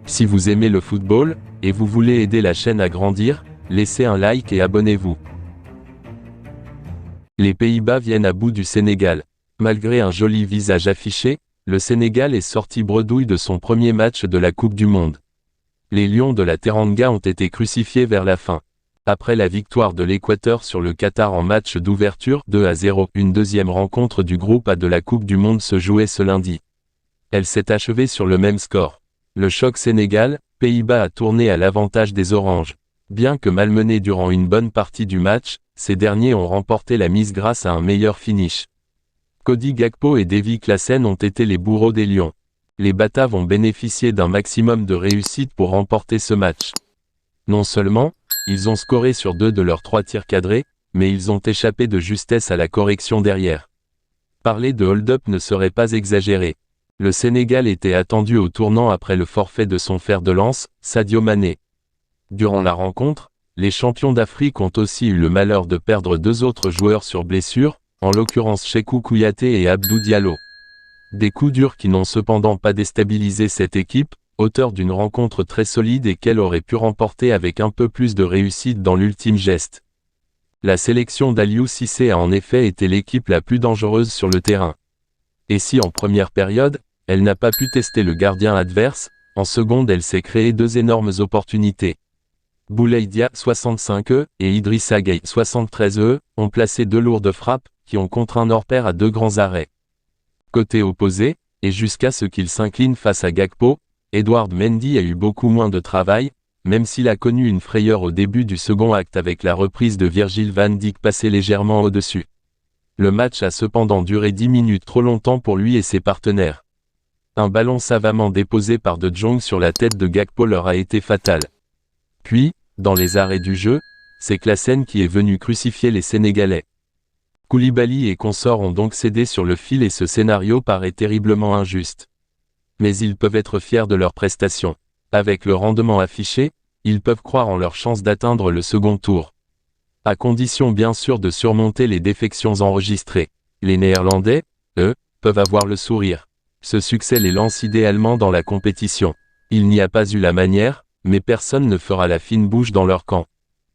Si vous aimez le football, et vous voulez aider la chaîne à grandir, laissez un like et abonnez-vous. Les Pays-Bas viennent à bout du Sénégal. Malgré un joli visage affiché, le Sénégal est sorti bredouille de son premier match de la Coupe du Monde. Les Lions de la Teranga ont été crucifiés vers la fin. Après la victoire de l'Équateur sur le Qatar en match d'ouverture 2-0, une deuxième rencontre du groupe A de la Coupe du Monde se jouait ce lundi. Elle s'est achevée sur le même score. Le choc Sénégal-Pays-Bas a tourné à l'avantage des Oranges. Bien que malmenés durant une bonne partie du match, ces derniers ont remporté la mise grâce à un meilleur finish. Cody Gakpo et Davy Klaassen ont été les bourreaux des Lions. Les Bataves ont bénéficié d'un maximum de réussite pour remporter ce match. Non seulement, ils ont scoré sur 2 de leurs 3 tirs cadrés, mais ils ont échappé de justesse à la correction derrière. Parler de hold-up ne serait pas exagéré. Le Sénégal était attendu au tournant après le forfait de son fer de lance, Sadio Mané. Durant la rencontre, les champions d'Afrique ont aussi eu le malheur de perdre 2 autres joueurs sur blessure, en l'occurrence Cheikhou Kouyaté et Abdou Diallo. Des coups durs qui n'ont cependant pas déstabilisé cette équipe, auteur d'une rencontre très solide et qu'elle aurait pu remporter avec un peu plus de réussite dans l'ultime geste. La sélection d'Aliou Cissé a en effet été l'équipe la plus dangereuse sur le terrain. Et si en première période, elle n'a pas pu tester le gardien adverse, en seconde elle s'est créé 2 énormes opportunités. Boulaïdia 65 et Idrissa Gueye 73 ont placé 2 lourdes frappes, qui ont contraint Norpère à 2 grands arrêts. Côté opposé, et jusqu'à ce qu'il s'incline face à Gakpo, Edouard Mendy a eu beaucoup moins de travail, même s'il a connu une frayeur au début du second acte avec la reprise de Virgil van Dijk passée légèrement au-dessus. Le match a cependant duré 10 minutes trop longtemps pour lui et ses partenaires. Un ballon savamment déposé par De Jong sur la tête de Gakpo leur a été fatal. Puis, dans les arrêts du jeu, c'est Klaassen qui est venu crucifier les Sénégalais. Koulibaly et consorts ont donc cédé sur le fil et ce scénario paraît terriblement injuste. Mais ils peuvent être fiers de leur prestation. Avec le rendement affiché, ils peuvent croire en leur chance d'atteindre le second tour. À condition bien sûr de surmonter les défections enregistrées. Les Néerlandais, eux, peuvent avoir le sourire. Ce succès les lance idéalement dans la compétition. Il n'y a pas eu la manière, mais personne ne fera la fine bouche dans leur camp.